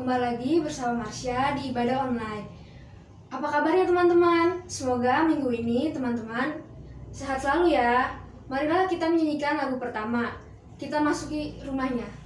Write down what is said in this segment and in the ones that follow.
kembali lagi bersama Marsha di ibadah online. Apa kabarnya teman-teman? Semoga minggu ini teman-teman sehat selalu ya. Marilah kita menyanyikan lagu pertama. Kita masuki rumahnya.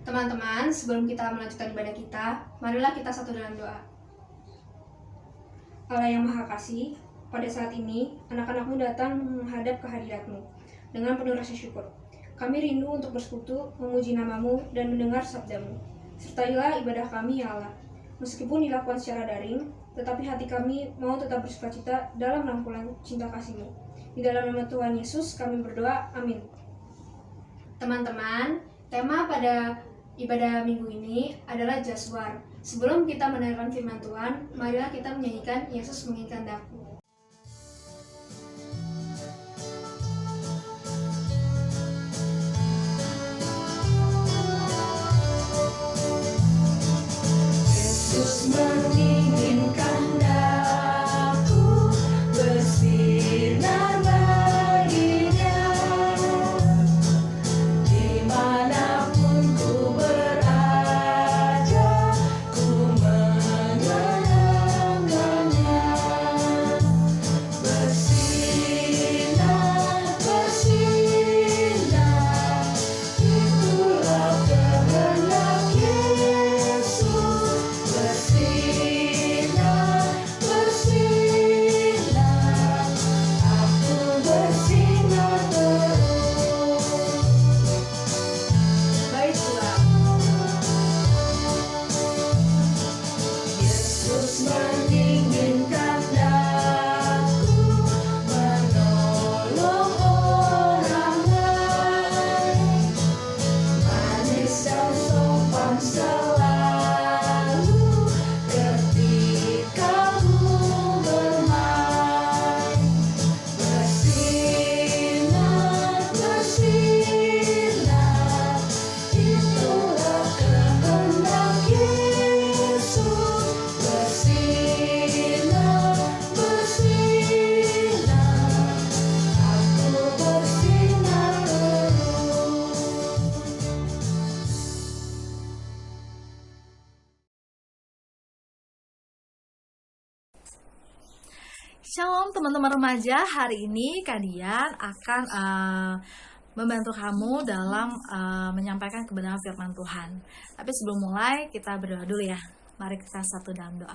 Teman-teman, sebelum kita melanjutkan ibadah kita, marilah kita satu dalam doa. Allah yang Maha Kasih, pada saat ini anak-anakmu datang menghadap kehadirat-Mu dengan penuh rasa syukur. Kami rindu untuk bersekutu, memuji nama-Mu, dan mendengar sabda-Mu. Sertailah ibadah kami ya Allah. Meskipun dilakukan secara daring, tetapi hati kami mau tetap bersukacita dalam rangkulan cinta kasih-Mu. Di dalam nama Tuhan Yesus kami berdoa, amin. Teman-teman, tema pada ibadah minggu ini adalah Jazwar. Sebelum kita mendengarkan firman Tuhan, marilah kita menyanyikan Yesus menginginkan daku. Yesus menginginkan daku bersinar baginya. Dimanapun ku berada, ku menyenangkannya. Bersinar, bersinar, itulah kehendak Yesus. Bersinar, bersinar, aku bersinar terus. Baiklah. Yesus menginginkan daku menolong orang lain, manis dan sopan selalu ketika ku bermain. Bersinar, bersinar, itulah kehendak Yesus. Bersinar, bersinar, aku bersinar terus. Shalom teman-teman remaja, hari ini kalian akan membantu kamu dalam menyampaikan kebenaran firman Tuhan. Tapi sebelum mulai, kita berdoa dulu ya. Mari kita satu dalam doa.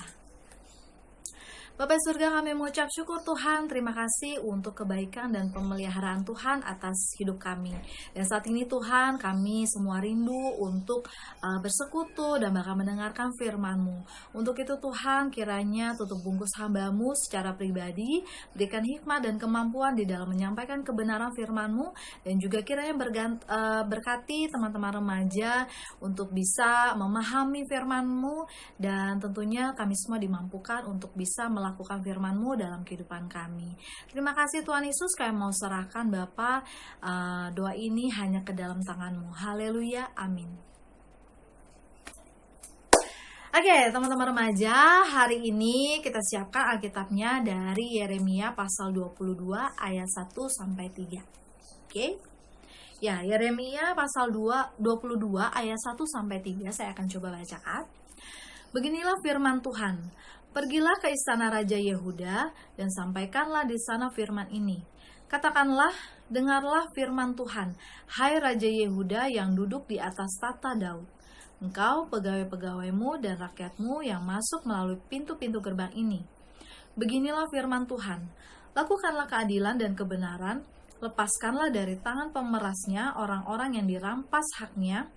Bapa surga, kami mengucap syukur Tuhan, terima kasih untuk kebaikan dan pemeliharaan Tuhan atas hidup kami. Dan saat ini Tuhan, kami semua rindu untuk bersekutu dan bahkan mendengarkan firman-Mu. Untuk itu Tuhan, kiranya tutup bungkus hamba-Mu secara pribadi, berikan hikmat dan kemampuan di dalam menyampaikan kebenaran firman-Mu, dan juga kiranya berkati teman-teman remaja untuk bisa memahami firman-Mu, dan tentunya kami semua dimampukan untuk bisa melakukan firman-Mu dalam kehidupan kami. Terima kasih Tuhan Yesus, kami mau serahkan Bapa doa ini hanya ke dalam tangan-Mu. Haleluya, amin. Oke, teman-teman remaja, hari ini kita siapkan Alkitabnya dari Yeremia pasal 22 ayat 1 sampai 3. Oke. Ya, Yeremia pasal 22 ayat 1 sampai 3 saya akan coba bacakan. Beginilah firman Tuhan. Pergilah ke istana Raja Yehuda dan sampaikanlah di sana firman ini. Katakanlah, dengarlah firman Tuhan, hai Raja Yehuda yang duduk di atas tata Daud. Engkau, pegawai-pegawaimu dan rakyatmu yang masuk melalui pintu-pintu gerbang ini. Beginilah firman Tuhan, lakukanlah keadilan dan kebenaran, lepaskanlah dari tangan pemerasnya orang-orang yang dirampas haknya.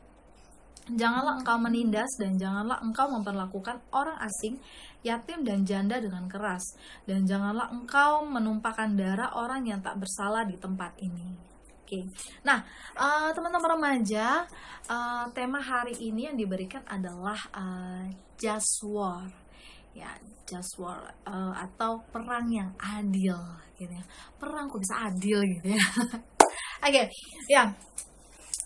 Janganlah engkau menindas dan janganlah engkau memperlakukan orang asing, yatim dan janda dengan keras. Dan janganlah engkau menumpahkan darah orang yang tak bersalah di tempat ini. Oke. Nah, teman-teman remaja, tema hari ini yang diberikan adalah just war, ya, just war atau perang yang adil, gitu ya. Perang kok bisa adil, gitu ya. Oke, ya.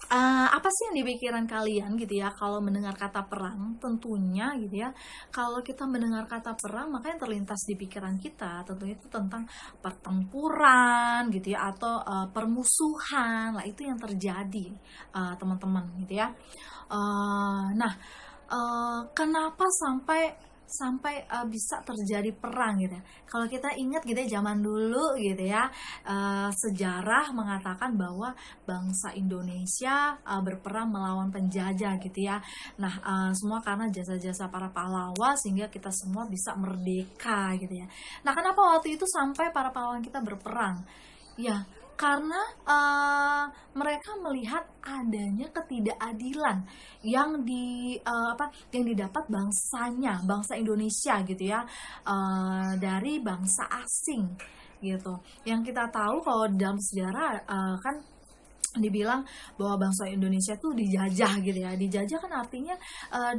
Apa sih yang di pikiran kalian gitu ya kalau mendengar kata perang? Tentunya gitu ya, kalau kita mendengar kata perang maka yang terlintas di pikiran kita tentunya itu tentang pertempuran gitu ya, atau permusuhan lah, itu yang terjadi teman-teman gitu ya. Kenapa sampai bisa terjadi perang gitu ya. Kalau kita ingat gitu ya, zaman dulu gitu ya, sejarah mengatakan bahwa bangsa Indonesia berperang melawan penjajah gitu ya. Nah, semua karena jasa-jasa para pahlawan sehingga kita semua bisa merdeka gitu ya. Nah, kenapa waktu itu sampai para pahlawan kita berperang? Ya, karena mereka melihat adanya ketidakadilan yang didapat bangsa Indonesia gitu ya, dari bangsa asing gitu. Yang kita tahu kalau dalam sejarah kan dibilang bahwa bangsa Indonesia tuh dijajah gitu ya. Dijajah kan artinya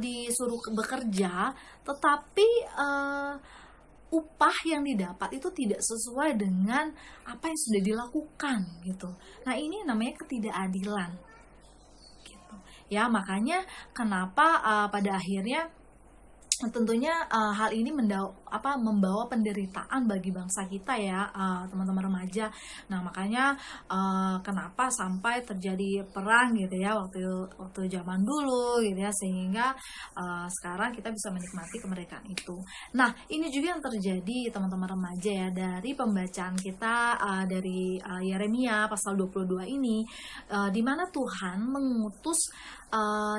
disuruh bekerja, tetapi upah yang didapat itu tidak sesuai dengan apa yang sudah dilakukan gitu. Nah, ini namanya ketidakadilan gitu. Ya, makanya kenapa pada akhirnya tentunya hal ini membawa penderitaan bagi bangsa kita ya, teman-teman remaja. Nah, makanya kenapa sampai terjadi perang gitu ya waktu zaman dulu gitu ya, sehingga sekarang kita bisa menikmati kemerdekaan itu. Nah, ini juga yang terjadi teman-teman remaja ya, dari pembacaan kita dari Yeremia pasal 22 ini, di mana Tuhan mengutus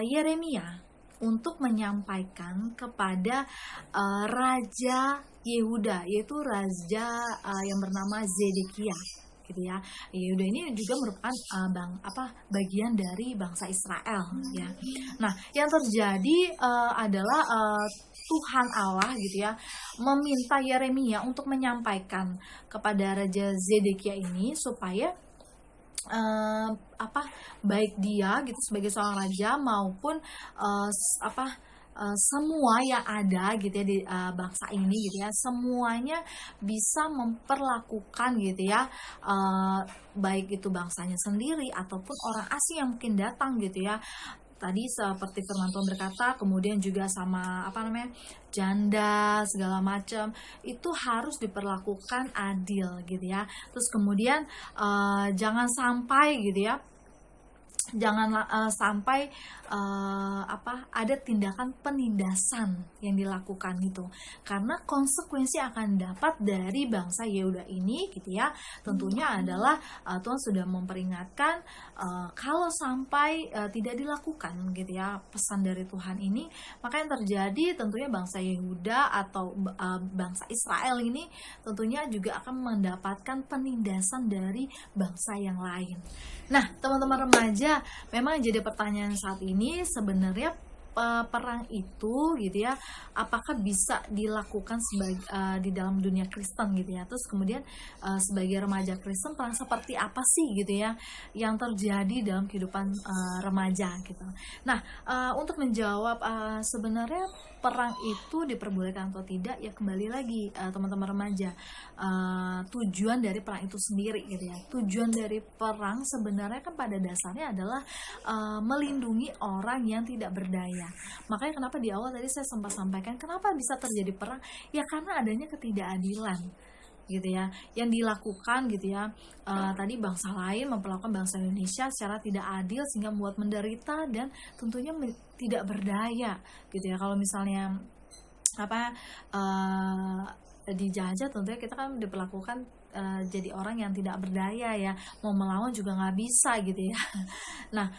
Yeremia untuk menyampaikan kepada Raja Yehuda, yaitu raja yang bernama Zedekia gitu ya. Yehuda ini juga merupakan bagian dari bangsa Israel ya. Nah, yang terjadi adalah Tuhan Allah gitu ya meminta Yeremia untuk menyampaikan kepada Raja Zedekia ini supaya baik dia gitu sebagai seorang raja maupun semua yang ada gitu ya di bangsa ini gitu ya, semuanya bisa memperlakukan gitu ya, baik itu bangsanya sendiri ataupun orang asing yang mungkin datang gitu ya. Tadi seperti firman Tuhan berkata, kemudian juga sama janda segala macam itu harus diperlakukan adil gitu ya. Terus kemudian jangan sampai gitu ya, sampai ada tindakan penindasan yang dilakukan gitu, karena konsekuensi akan dapat dari bangsa Yehuda ini gitu ya. Tentunya adalah Tuhan sudah memperingatkan kalau sampai tidak dilakukan gitu ya pesan dari Tuhan ini, maka yang terjadi tentunya bangsa Yehuda atau bangsa Israel ini tentunya juga akan mendapatkan penindasan dari bangsa yang lain. Nah, teman-teman remaja, memang jadi pertanyaan saat ini sebenarnya perang itu gitu ya, apakah bisa dilakukan di dalam dunia Kristen gitu ya. Terus kemudian sebagai remaja Kristen, perang seperti apa sih gitu ya yang terjadi dalam kehidupan remaja gitu. Nah, untuk menjawab sebenarnya perang itu diperbolehkan atau tidak, ya kembali lagi teman-teman remaja, tujuan dari perang itu sendiri gitu ya. Tujuan dari perang sebenarnya kan pada dasarnya adalah melindungi orang yang tidak berdaya. Makanya kenapa di awal tadi saya sempat sampaikan kenapa bisa terjadi perang, ya karena adanya ketidakadilan gitu ya, yang dilakukan gitu ya, tadi bangsa lain memperlakukan bangsa Indonesia secara tidak adil sehingga membuat menderita dan tentunya tidak berdaya gitu ya. Kalau misalnya apa dijajah, tentunya kita kan diperlakukan jadi orang yang tidak berdaya ya, mau melawan juga nggak bisa gitu ya. Nah,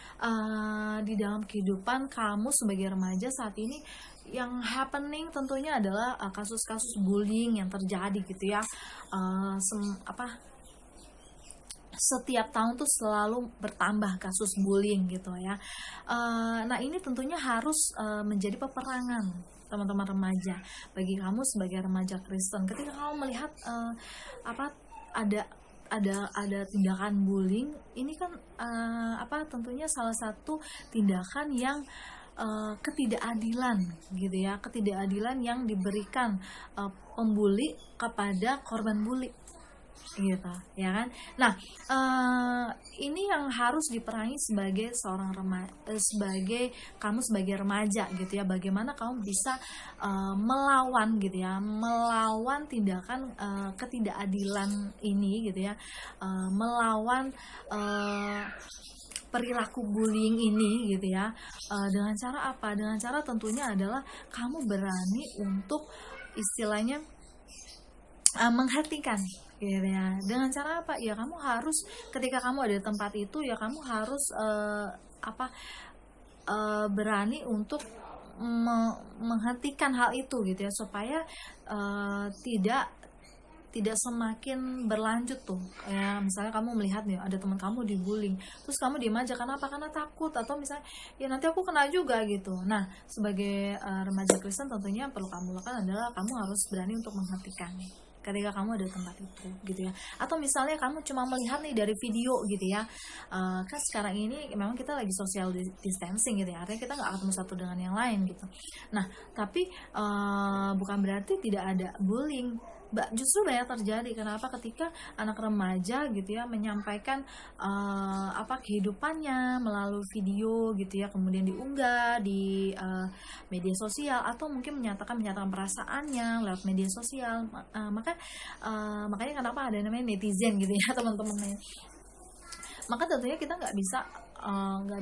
di dalam kehidupan kamu sebagai remaja saat ini yang happening tentunya adalah kasus-kasus bullying yang terjadi gitu ya. Setiap tahun tuh selalu bertambah kasus bullying gitu ya. Nah ini tentunya harus menjadi peperangan teman-teman remaja bagi kamu sebagai remaja Kristen. Ketika kamu melihat ada tindakan bullying, ini kan tentunya salah satu tindakan yang ketidakadilan gitu ya, ketidakadilan yang diberikan pembuli kepada korban bully gitu ya kan. Nah ini yang harus diperangi sebagai seorang sebagai kamu sebagai remaja gitu ya, bagaimana kamu bisa melawan gitu ya, melawan tindakan ketidakadilan ini gitu ya, melawan perilaku bullying ini gitu ya, dengan cara apa? Dengan cara tentunya adalah kamu berani untuk istilahnya menghentikan gitu ya. Dengan cara apa? Ya kamu harus ketika kamu ada di tempat itu ya kamu harus berani untuk menghentikan hal itu gitu ya, supaya tidak semakin berlanjut tuh ya. Misalnya kamu melihat nih ada teman kamu dibullying, terus kamu diem aja, kenapa? Karena takut, atau misalnya ya nanti aku kena juga gitu. Nah sebagai remaja Kristen tentunya yang perlu kamu lakukan adalah kamu harus berani untuk menghentikan ketika kamu ada di tempat itu gitu ya. Atau misalnya kamu cuma melihat nih dari video gitu ya, kan sekarang ini memang kita lagi social distancing gitu ya, artinya kita nggak ketemu satu dengan yang lain gitu. Nah tapi bukan berarti tidak ada bullying, justru banyak terjadi. Kenapa? Ketika anak remaja gitu ya menyampaikan kehidupannya melalui video gitu ya, kemudian diunggah di media sosial, atau mungkin menyatakan perasaannya lewat media sosial, makanya kenapa ada namanya netizen gitu ya teman-teman. Maka tentunya kita nggak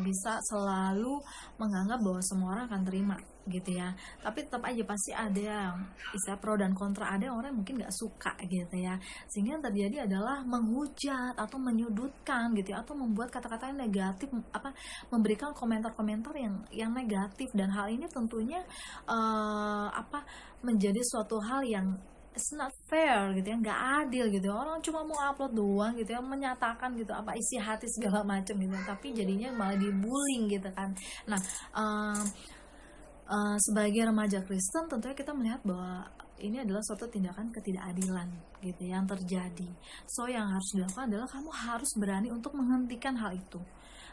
bisa selalu menganggap bahwa semua orang akan terima gitu ya, tapi tetap aja pasti ada yang istilah pro dan kontra, ada orang yang mungkin nggak suka gitu ya, sehingga yang terjadi adalah menghujat atau menyudutkan gitu ya, atau membuat kata-kata yang negatif, memberikan komentar-komentar yang negatif. Dan hal ini tentunya menjadi suatu hal yang it's not fair gitu ya, nggak adil gitu. Orang cuma mau upload doang gitu ya, menyatakan gitu isi hati segala macam gitu, tapi jadinya malah dibullying gitu kan. Nah sebagai remaja Kristen tentunya kita melihat bahwa ini adalah suatu tindakan ketidakadilan gitu yang terjadi. So yang harus dilakukan adalah kamu harus berani untuk menghentikan hal itu.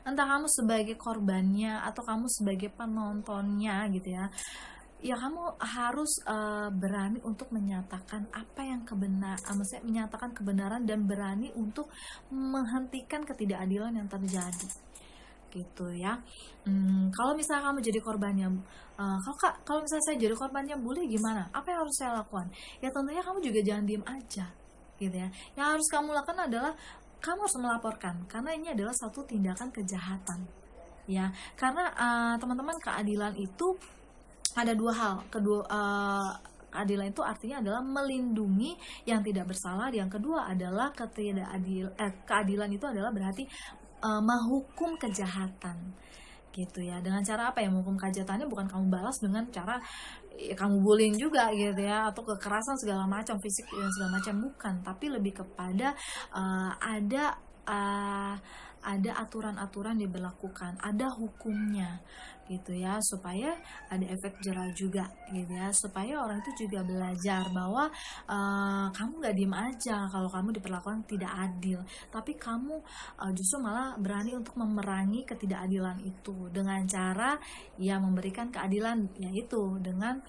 Entah kamu sebagai korbannya atau kamu sebagai penontonnya gitu ya, ya kamu harus berani untuk menyatakan apa yang maksudnya menyatakan kebenaran dan berani untuk menghentikan ketidakadilan yang terjadi gitu ya. Kalau misalnya kamu jadi korbannya, kalau misalnya saya jadi korbannya bully gimana? Apa yang harus saya lakukan? Ya tentunya kamu juga jangan diem aja gitu ya. Yang harus kamu lakukan adalah kamu harus melaporkan, karena ini adalah satu tindakan kejahatan ya. Karena teman-teman, keadilan itu ada dua hal. Keadilan itu artinya adalah melindungi yang tidak bersalah. Yang kedua adalah keadilan itu adalah berarti menghukum kejahatan gitu ya. Dengan cara apa ya? Menghukum kejahatannya bukan kamu balas dengan cara kamu bullying juga gitu ya, atau kekerasan segala macam, fisik dan segala macam, bukan, tapi lebih kepada ada ada aturan-aturan diberlakukan, ada hukumnya gitu ya, supaya ada efek jerah juga gitu ya, supaya orang itu juga belajar bahwa kamu gak diem aja kalau kamu diperlakukan tidak adil, tapi kamu justru malah berani untuk memerangi ketidakadilan itu dengan cara ya memberikan keadilan, yaitu dengan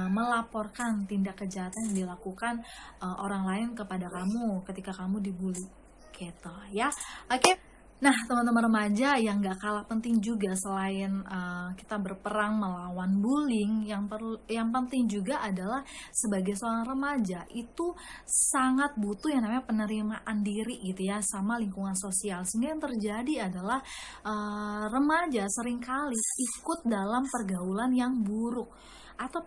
melaporkan tindak kejahatan yang dilakukan orang lain kepada kamu ketika kamu dibully gitu ya. Oke. Nah, teman-teman remaja, yang gak kalah penting juga selain kita berperang melawan bullying, yang penting juga adalah sebagai seorang remaja itu sangat butuh yang namanya penerimaan diri gitu ya, sama lingkungan sosial. Sehingga yang terjadi adalah remaja seringkali ikut dalam pergaulan yang buruk atau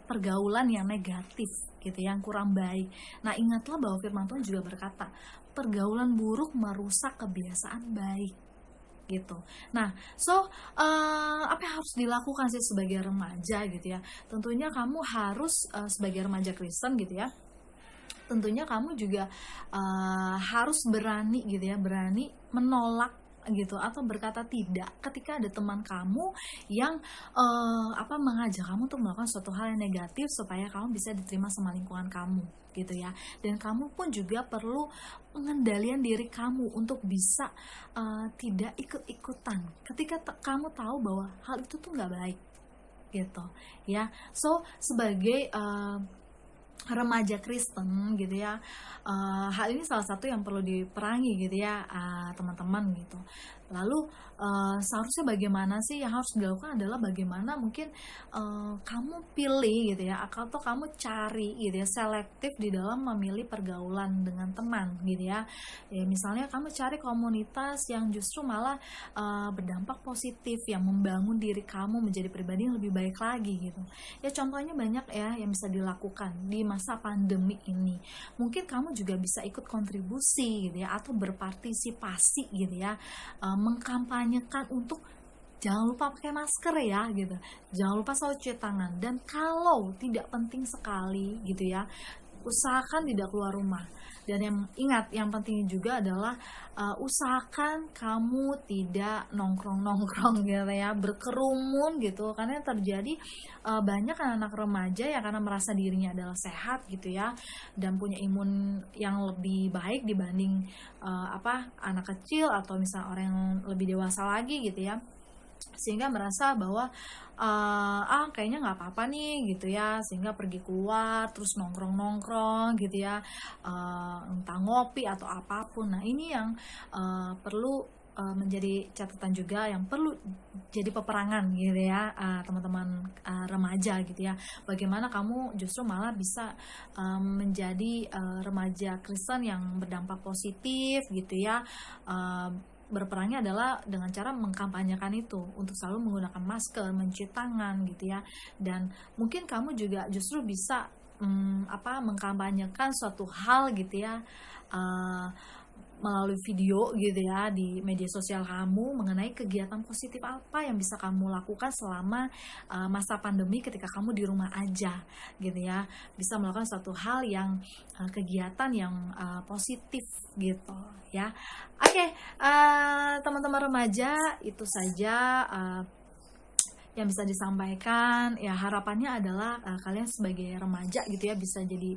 pergaulan yang negatif gitu, yang kurang baik. Nah, ingatlah bahwa firman Tuhan juga berkata, pergaulan buruk merusak kebiasaan baik gitu. Nah, apa yang harus dilakukan sih sebagai remaja gitu ya? Tentunya kamu harus sebagai remaja Kristen gitu ya, tentunya kamu juga harus berani gitu ya, berani menolak gitu atau berkata tidak ketika ada teman kamu yang mengajak kamu untuk melakukan suatu hal yang negatif supaya kamu bisa diterima sama lingkungan kamu gitu ya. Dan kamu pun juga perlu pengendalian diri kamu untuk bisa tidak ikut-ikutan ketika kamu tahu bahwa hal itu tuh nggak baik gitu ya. So sebagai remaja Kristen gitu ya, hal ini salah satu yang perlu diperangi gitu ya, teman-teman gitu. Lalu seharusnya bagaimana sih yang harus dilakukan adalah bagaimana mungkin kamu pilih gitu ya, atau kamu cari gitu ya, selektif di dalam memilih pergaulan dengan teman gitu ya. Misalnya kamu cari komunitas yang justru malah berdampak positif, yang membangun diri kamu menjadi pribadi yang lebih baik lagi gitu ya. Contohnya banyak ya yang bisa dilakukan di masa pandemi ini. Mungkin kamu juga bisa ikut kontribusi gitu ya, atau berpartisipasi gitu ya, mengkampanyekan untuk jangan lupa pakai masker ya gitu, jangan lupa selalu cuci tangan, dan kalau tidak penting sekali gitu ya, usahakan tidak keluar rumah. Dan ingat, yang penting juga adalah usahakan kamu tidak nongkrong gitu ya, berkerumun gitu, karena yang terjadi banyak anak remaja ya, karena merasa dirinya adalah sehat gitu ya, dan punya imun yang lebih baik dibanding anak kecil atau misalnya orang yang lebih dewasa lagi gitu ya, sehingga merasa bahwa kayaknya nggak apa-apa nih gitu ya, sehingga pergi keluar terus nongkrong gitu ya, entah ngopi atau apapun. Nah, ini yang perlu menjadi catatan juga, yang perlu jadi peperangan gitu ya, teman-teman remaja gitu ya. Bagaimana kamu justru malah bisa menjadi remaja Kristen yang berdampak positif gitu ya. Berperangnya adalah dengan cara mengkampanyekan itu untuk selalu menggunakan masker, mencuci tangan gitu ya. Dan mungkin kamu juga justru bisa mengkampanyekan suatu hal gitu ya, melalui video gitu ya di media sosial kamu, mengenai kegiatan positif apa yang bisa kamu lakukan selama masa pandemi ketika kamu di rumah aja gitu ya. Bisa melakukan suatu hal yang kegiatan yang positif gitu ya. Oke, teman-teman remaja, itu saja yang bisa disampaikan ya. Harapannya adalah kalian sebagai remaja gitu ya, bisa jadi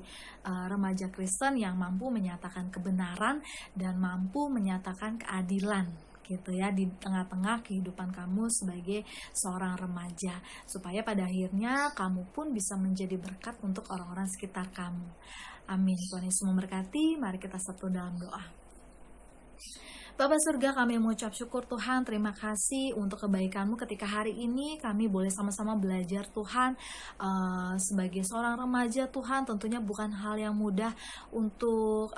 remaja Kristen yang mampu menyatakan kebenaran dan mampu menyatakan keadilan gitu ya di tengah-tengah kehidupan kamu sebagai seorang remaja, supaya pada akhirnya kamu pun bisa menjadi berkat untuk orang-orang sekitar kamu. Amin. Tuhan Yesus memberkati. Mari kita satu dalam doa. Bapa surga, kami mengucap syukur Tuhan, terima kasih untuk kebaikan-Mu ketika hari ini kami boleh sama-sama belajar Tuhan. Sebagai seorang remaja Tuhan, tentunya bukan hal yang mudah untuk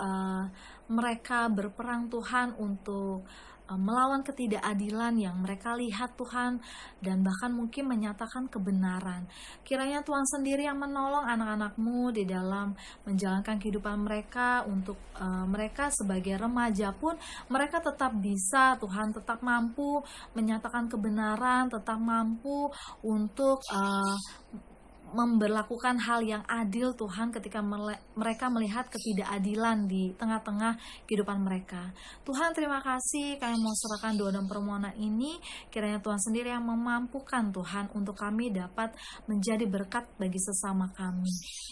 mereka berperang Tuhan, untuk melawan ketidakadilan yang mereka lihat Tuhan, dan bahkan mungkin menyatakan kebenaran. Kiranya Tuhan sendiri yang menolong anak-anak-Mu di dalam menjalankan kehidupan mereka. Untuk mereka sebagai remaja pun mereka tetap bisa Tuhan, tetap mampu menyatakan kebenaran, tetap mampu untuk memberlakukan hal yang adil Tuhan ketika mereka melihat ketidakadilan di tengah-tengah kehidupan mereka. Tuhan, terima kasih, kami mau serahkan doa dan permohonan ini, kiranya Tuhan sendiri yang memampukan Tuhan untuk kami dapat menjadi berkat bagi sesama kami.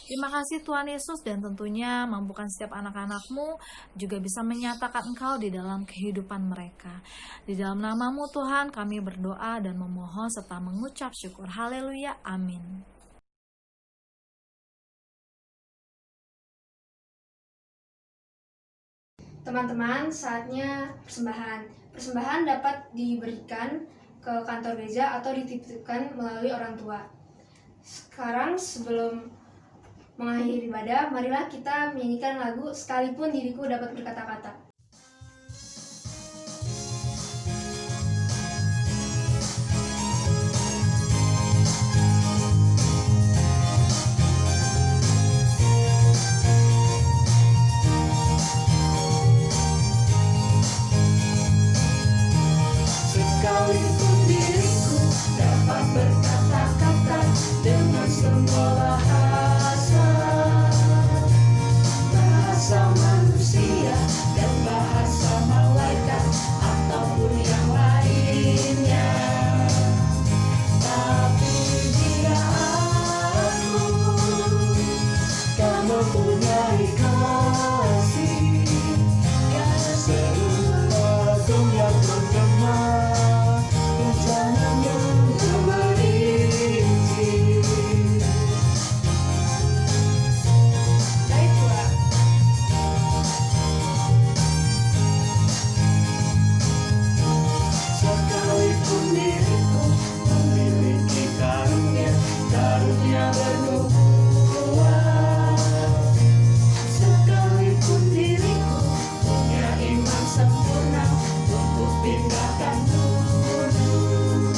Terima kasih Tuhan Yesus, dan tentunya mampukan setiap anak-anak-Mu juga bisa menyatakan Engkau di dalam kehidupan mereka. Di dalam nama-Mu Tuhan kami berdoa dan memohon serta mengucap syukur. Haleluya, amin. Teman-teman, saatnya persembahan. Persembahan dapat diberikan ke kantor gereja atau dititipkan melalui orang tua. Sekarang sebelum mengakhiri ibadah, marilah kita menyanyikan lagu Sekalipun Diriku Dapat Berkata-kata. Sekalipun diriku dapat berkata-kata dengan semua bahasa, bahasa manusia dan bahasa malaikat ataupun yang lainnya. Tapi jika aku tak mempunyai kasih, karena seluruh dunia menggema rencananya yang merinci. Baiklah, Sekalipun diriku memiliki karunia bernubuat, sekalipun diriku punya iman sempurna untuk pindahkan gunung,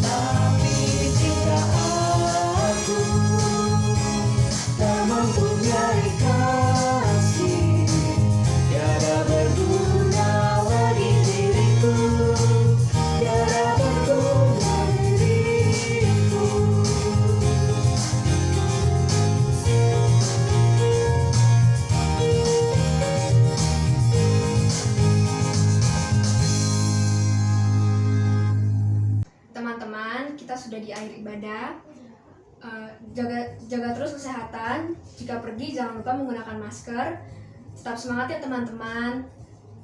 tapi jika aku tak mempunyai kasih, tiada berguna lagi diriku, tiada berguna diriku. teman-teman, kita sudah di akhir ibadah. Jaga terus kesehatan. Jika pergi, jangan lupa menggunakan masker. Tetap semangat ya teman-teman.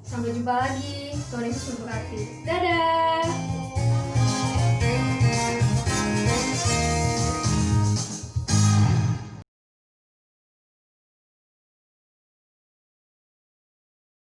Sampai jumpa lagi. Tuhan Yesus memberkati. Dadah.